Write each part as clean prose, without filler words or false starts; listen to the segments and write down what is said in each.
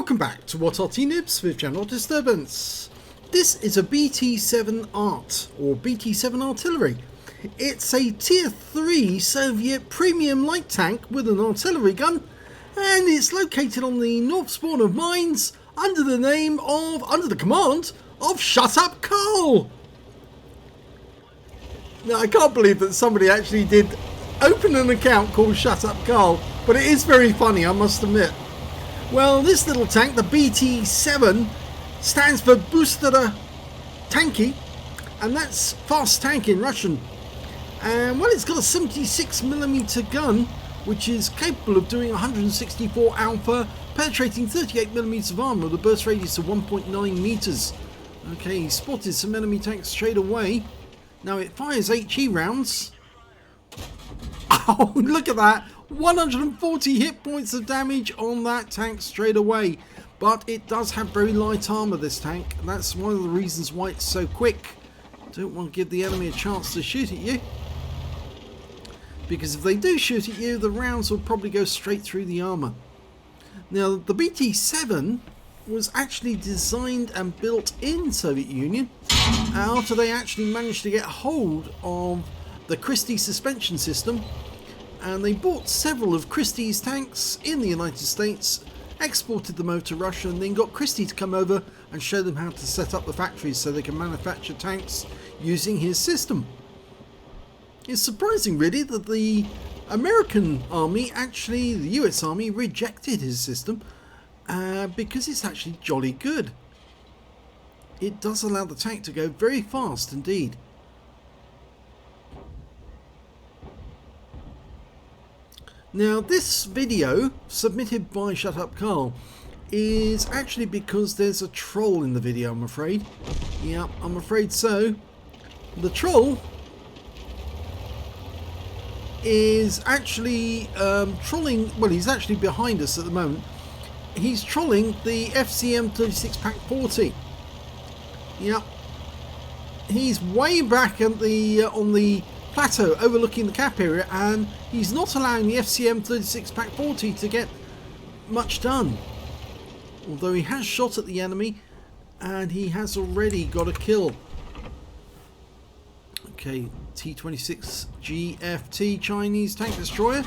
Welcome back to What Arty Noobs with General Disturbance. This is a BT-7 Art, or BT-7 Artillery. It's a Tier 3 Soviet premium light tank with an artillery gun, and it's located on the north spawn of mines under the command of Shut Up Carl. Now, I can't believe that somebody actually did open an account called Shut Up Carl, but it is very funny, I must admit. Well, this little tank, the BT-7, stands for Booster Tanky, and that's fast tank in Russian. And well, it's got a 76mm gun, which is capable of doing 164 alpha, penetrating 38mm of armor with a burst radius of 1.9 meters. Okay, he spotted some enemy tanks straight away. Now it fires HE rounds. Oh, look at that! 140 hit points of damage on that tank straight away. But it does have very light armor, this tank. And that's one of the reasons why it's so quick. Don't want to give the enemy a chance to shoot at you, because if they do shoot at you, the rounds will probably go straight through the armor. Now, the BT-7 was actually designed and built in Soviet Union after they actually managed to get hold of the Christie suspension system, and they bought several of Christie's tanks in the United States, exported them over to Russia, and then got Christie to come over and show them how to set up the factories so they can manufacture tanks using his system. It's surprising, really, that the American Army, actually the US Army, rejected his system because it's actually jolly good. It does allow the tank to go very fast indeed. Now, this video, submitted by Shut Up Carl, is actually because there's a troll in the video, I'm afraid. Yeah, I'm afraid so. The troll is actually trolling, well, he's actually behind us at the moment. He's trolling the FCM 36 Pack 40. Yeah, he's way back at the on the plateau overlooking the cap area, and he's not allowing the FCM 36 Pack 40 to get much done. Although he has shot at the enemy, and he has already got a kill. Okay, T-26 GFT Chinese tank destroyer.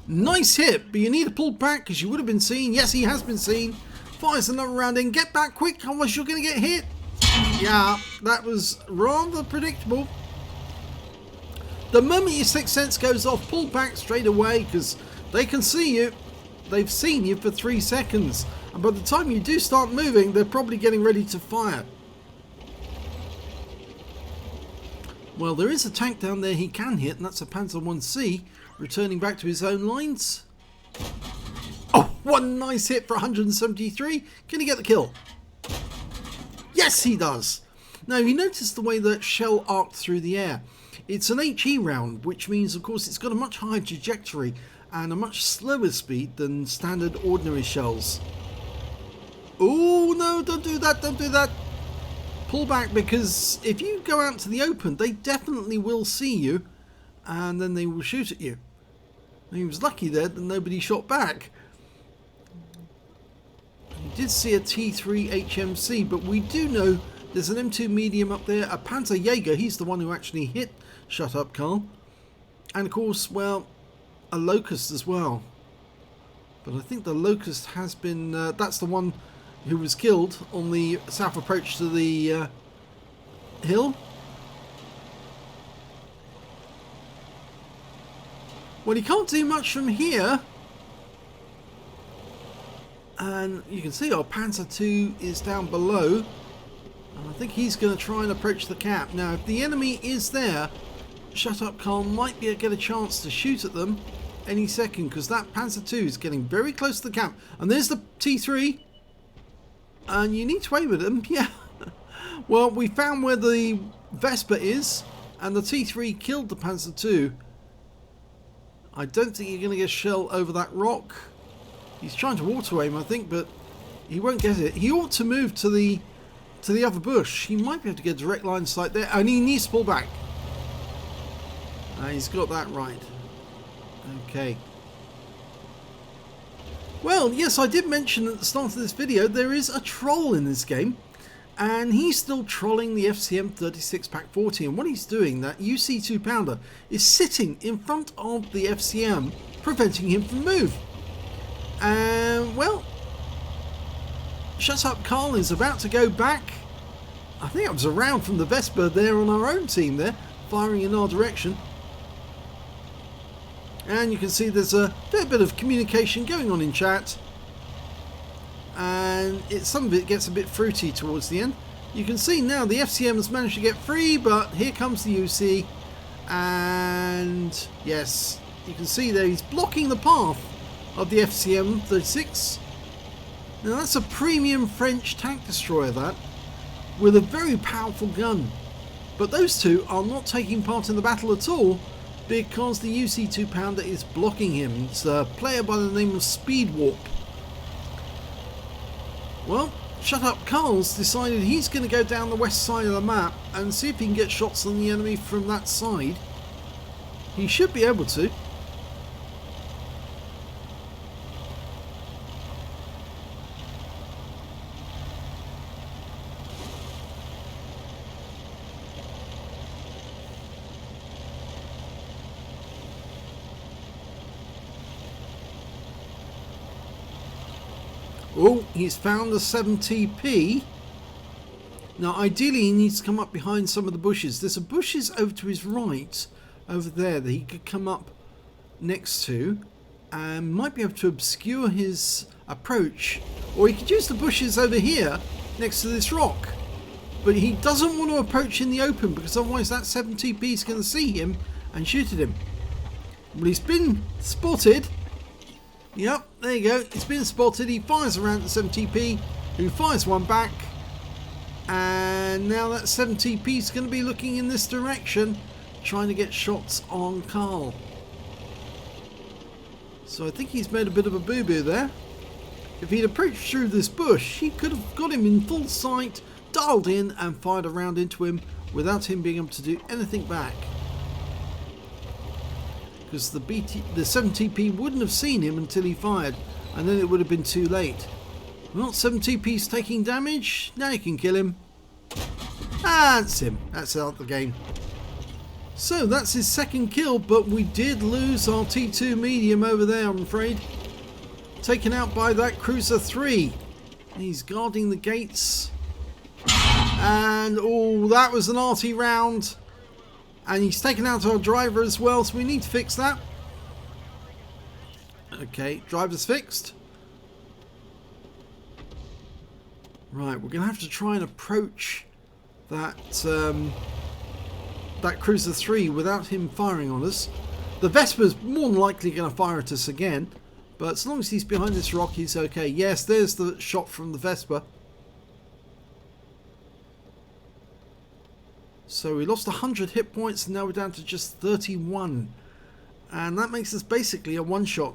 Nice hit, but you need to pull back because you would have been seen. Yes, he has been seen. Fires another round in. Get back quick, otherwise you're going to get hit. Yeah, that was rather predictable. The moment your sixth sense goes off, pull back straight away because they can see you. They've seen you for 3 seconds. And by the time you do start moving, they're probably getting ready to fire. Well, there is a tank down there he can hit, and that's a Panzer 1C returning back to his own lines. Oh, one nice hit for 173. Can he get the kill? Yes, he does. Now, you notice the way that shell arced through the air. It's an HE round, which means, of course, it's got a much higher trajectory and a much slower speed than standard ordinary shells. Oh, no, don't do that, don't do that. Pull back, because if you go out to the open, they definitely will see you, and then they will shoot at you. And he was lucky there that nobody shot back. He did see a T3 HMC, but we do know there's an M2 medium up there, a Panzer Jaeger. He's the one who actually hit Shut Up Carl. And of course, well, a Locust as well. But I think the Locust has been, that's the one who was killed on the south approach to the hill. Well, he can't do much from here. And you can see our Panzer II is down below. And I think he's going to try and approach the cap. Now, if the enemy is there, Shut Up Carl might be able to get a chance to shoot at them any second, because that Panzer II is getting very close to the cap. And there's the T3. And you need to aim at him, yeah. Well, we found where the Vespa is, and the T3 killed the Panzer II. I don't think you're going to get a shell over that rock. He's trying to auto-aim, I think, but he won't get it. He ought to move to the other bush. He might be able to get a direct line of sight there, and he needs to pull back. He's got that right. Okay. Well, yes, I did mention at the start of this video there is a troll in this game, and he's still trolling the FCM 36 Pack 40, and what he's doing, that UC2 pounder, is sitting in front of the FCM, preventing him from move. And well, Shut Up Carl is about to go back. I think I was around from the Vespa there on our own team there, firing in our direction. And you can see there's a fair bit of communication going on in chat. And some of it gets a bit fruity towards the end. You can see now the FCM has managed to get free, but here comes the UC. And yes, you can see there he's blocking the path of the FCM 36. Now that's a premium French tank destroyer, that, with a very powerful gun. But those two are not taking part in the battle at all, because the UC2 pounder is blocking him. It's a player by the name of Speedwarp. Well, Shut Up Carl's decided he's going to go down the west side of the map and see if he can get shots on the enemy from that side. He should be able to. Oh, he's found the 7TP. Now, ideally, he needs to come up behind some of the bushes. There's a bushes over to his right, over there, that he could come up next to, and might be able to obscure his approach. Or he could use the bushes over here, next to this rock. But he doesn't want to approach in the open, because otherwise that 7TP is going to see him and shoot at him. Well, he's been spotted. Yep, there you go. It's been spotted. He fires around the 7TP, who fires one back. And now that 7TP is going to be looking in this direction, trying to get shots on Carl. So I think he's made a bit of a boo-boo there. If he'd approached through this bush, he could have got him in full sight, dialed in, and fired a round into him without him being able to do anything back. Because the 7TP wouldn't have seen him until he fired, and then it would have been too late. Well, 7TP's taking damage. Now you can kill him. Ah, that's him. That's out the game. So that's his second kill, but we did lose our T2 medium over there, I'm afraid. Taken out by that Cruiser 3. He's guarding the gates. And oh, that was an Arty round. And he's taken out our driver as well, so we need to fix that. Okay, driver's fixed. Right, we're going to have to try and approach that that Cruiser 3 without him firing on us. The Vespa's more than likely going to fire at us again, but as long as he's behind this rock, he's okay. Yes, there's the shot from the Vespa. So we lost 100 hit points, and now we're down to just 31. And that makes us basically a one-shot.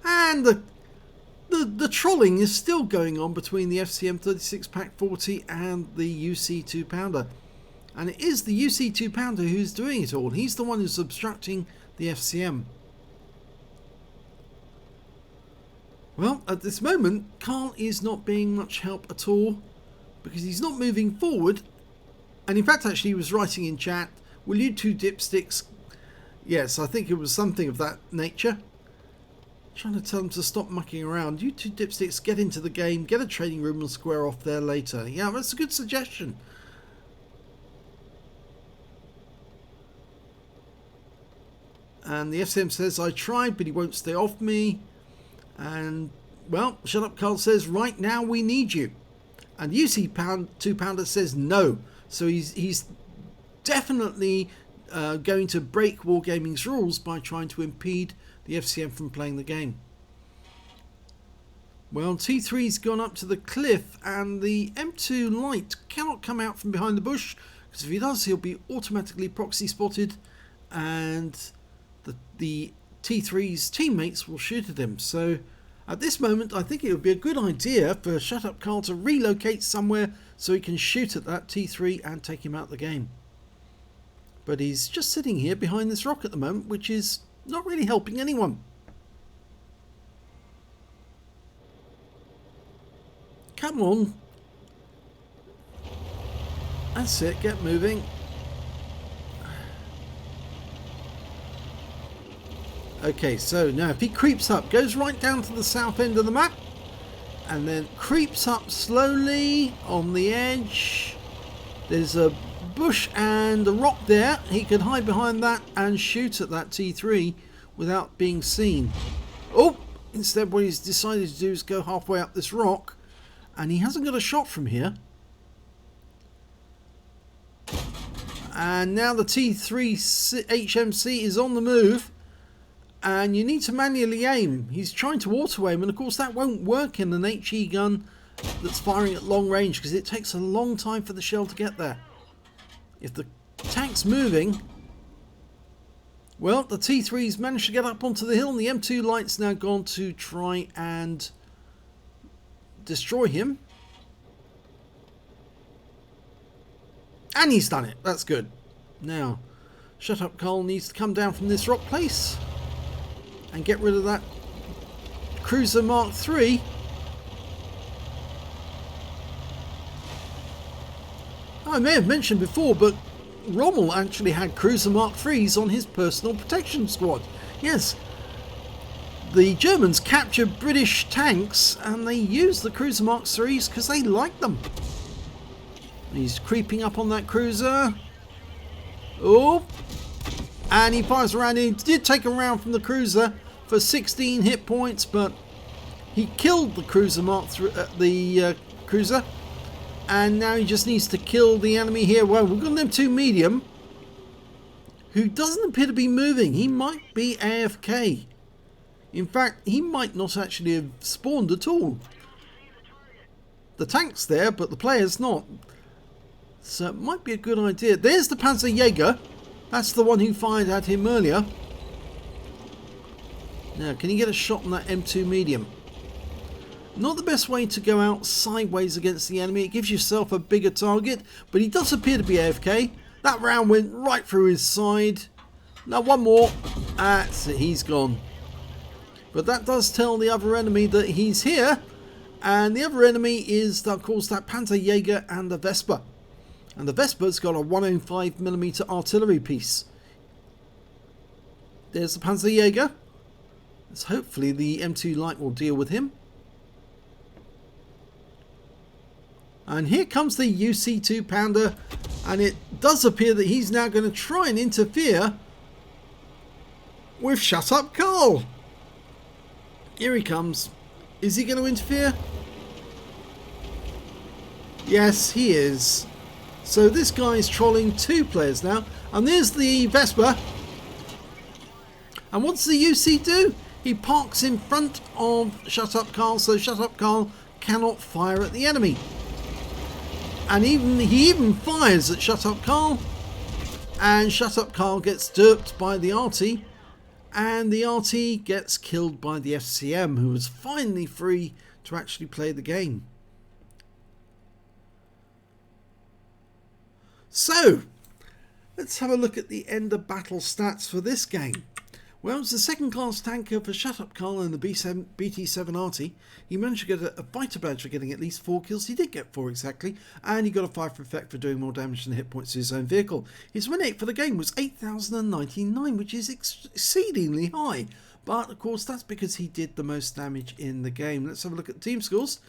And the trolling is still going on between the FCM 36 Pack 40 and the UC2 pounder. And it is the UC2 pounder who's doing it all. He's the one who's obstructing the FCM. Well, at this moment, Carl is not being much help at all, because he's not moving forward. And in fact, actually, he was writing in chat, will you two dipsticks... Yes, I think it was something of that nature. Trying to tell him to stop mucking around. You two dipsticks, get into the game, get a training room and square off there later. Yeah, that's a good suggestion. And the FCM says, I tried, but he won't stay off me. And, well, Shut Up Carl says, right now we need you. And the UC2 pounder says no. So he's definitely going to break Wargaming's rules by trying to impede the FCM from playing the game. Well, T3's gone up to the cliff, and the M2 light cannot come out from behind the bush, because if he does, he'll be automatically proxy spotted, and the T3's teammates will shoot at him. So at this moment, I think it would be a good idea for Shut Up Carl to relocate somewhere so he can shoot at that T3 and take him out of the game. But he's just sitting here behind this rock at the moment, which is not really helping anyone. Come on. That's it, get moving. Okay, so now if he creeps up, goes right down to the south end of the map, and then creeps up slowly on the edge. There's a bush and a rock there. He could hide behind that and shoot at that T3 without being seen. Oh, instead what he's decided to do is go halfway up this rock, and he hasn't got a shot from here. And now the T3 HMC is on the move, and you need to manually aim. He's trying to auto aim, and of course that won't work in an HE gun that's firing at long range, because it takes a long time for the shell to get there. If the tank's moving, well, the T3's managed to get up onto the hill, and the M2 light's now gone to try and destroy him. And he's done it. That's good. Now, Shut Up Carl needs to come down from this rock place and get rid of that Cruiser Mark III. I may have mentioned before, but Rommel actually had Cruiser Mark IIIs on his personal protection squad. Yes, the Germans captured British tanks and they used the Cruiser Mark IIIs because they liked them. He's creeping up on that cruiser. Oh, and he fires around. He did take a round from the cruiser for 16 hit points, but he killed the Cruiser Mark III, cruiser. And now he just needs to kill the enemy here. Well, we've got an M2 medium who doesn't appear to be moving. He might be AFK. In fact, he might not actually have spawned at all. The tank's there, but the player's not. So it might be a good idea. There's the Panzerjäger. That's the one who fired at him earlier. Now, can you get a shot on that M2 medium? Not the best way to go out sideways against the enemy. It gives yourself a bigger target, but he does appear to be AFK. That round went right through his side. Now one more. That's it, he's gone. But that does tell the other enemy that he's here. And the other enemy is, of course, that Panzerjäger and the Vespa. And the Vespa's got a 105mm artillery piece. There's the Panzerjäger. So hopefully the M2 light will deal with him. And here comes the UC2 Pounder, and it does appear that he's now going to try and interfere with Shut Up Carl. Here he comes. Is he going to interfere? Yes, he is. So this guy's trolling two players now. And there's the Vespa. And what's the UC do? He parks in front of Shut Up Carl, so Shut Up Carl cannot fire at the enemy. And he even fires at Shut Up Carl, and Shut Up Carl gets derped by the Arty, and the Arty gets killed by the FCM, who was finally free to actually play the game. So, let's have a look at the end of battle stats for this game. Well, it's the second class tanker for Shut Up Carl and the BT7 Arty. He managed to get a fighter badge for getting at least 4 kills. He did get 4 exactly, and he got a 5 for effect for doing more damage than hit points to his own vehicle. His win rate for the game was 8,099, which is exceedingly high. But of course, that's because he did the most damage in the game. Let's have a look at the team scores.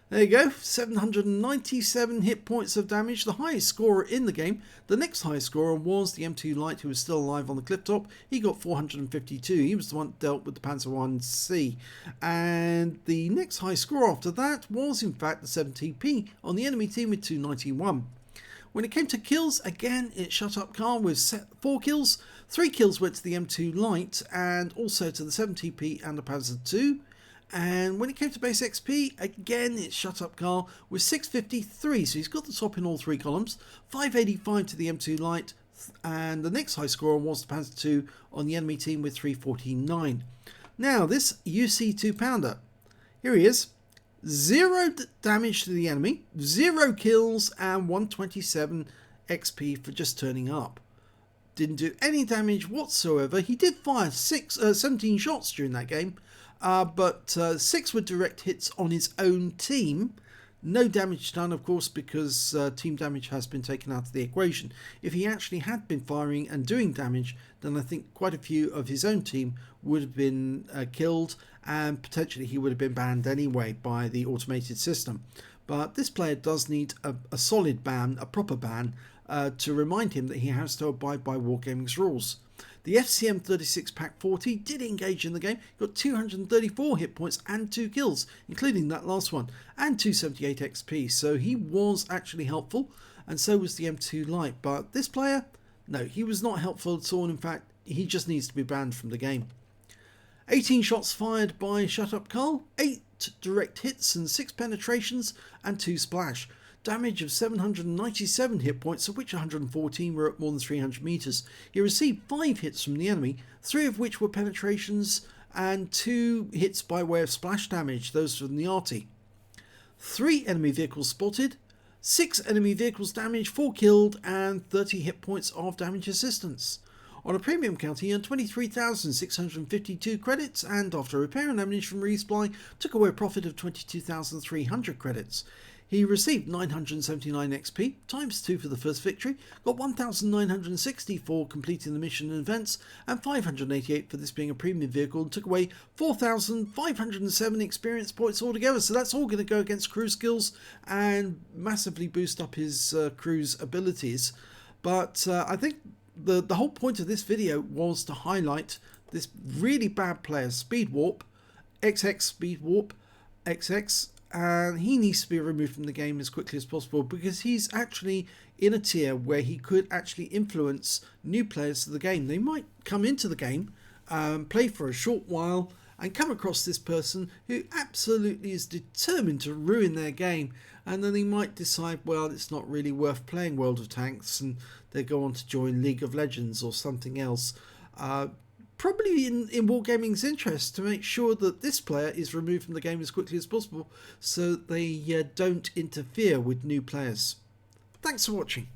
There you go, 797 hit points of damage, the highest scorer in the game. The next highest scorer was the M2 Light, who was still alive on the cliff top. He got 452. He was the one that dealt with the Panzer 1C. And the next high score after that was, in fact, the 7TP on the enemy team with 291. When it came to kills, again, it Shut Up Carl with 4 kills. 3 kills went to the M2 Light and also to the 7TP and the Panzer 2. And when it came to base XP, again, it's Shut Up Carl with 653. So he's got the top in all 3 columns. 585 to the M2 Light. And the next high scorer was the Panzer 2 on the enemy team with 349. Now, this UC2 Pounder. Here he is. 0 damage to the enemy. 0 kills and 127 XP for just turning up. Didn't do any damage whatsoever. He did fire 17 shots during that game. But 6 were direct hits on his own team. No damage done, of course, because team damage has been taken out of the equation. If he actually had been firing and doing damage, then I think quite a few of his own team would have been killed, and potentially he would have been banned anyway by the automated system. But this player does need a solid ban, a proper ban, to remind him that he has to abide by Wargaming's rules. The FCM36 Pack 40 did engage in the game, got 234 hit points and 2 kills, including that last one, and 278 XP, so he was actually helpful, and so was the M2 Lite. But this player, no, he was not helpful at all. In fact, he just needs to be banned from the game. 18 shots fired by Shut Up Carl, 8 direct hits and 6 penetrations and 2 splash. Damage of 797 hit points, of which 114 were at more than 300 meters. He received 5 hits from the enemy, 3 of which were penetrations and 2 hits by way of splash damage, those from the Arty. 3 enemy vehicles spotted, 6 enemy vehicles damaged, 4 killed and 30 hit points of damage assistance. On a premium count, he earned 23,652 credits, and after repair and ammunition resupply, took away a profit of 22,300 credits. He received 979 XP, times 2 for the first victory, got 1,960 for completing the mission and events, and 588 for this being a premium vehicle, and took away 4,507 experience points altogether. So that's all going to go against crew skills and massively boost up his crew's abilities. But I think the whole point of this video was to highlight this really bad player, xXSpeedWarpXx, and he needs to be removed from the game as quickly as possible, because he's actually in a tier where he could actually influence new players to the game. They might come into the game, play for a short while, and come across this person who absolutely is determined to ruin their game, and then they might decide, well, it's not really worth playing World of Tanks, and they go on to join League of Legends or something else. Probably in Wargaming's interest to make sure that this player is removed from the game as quickly as possible, so they don't interfere with new players. Thanks for watching.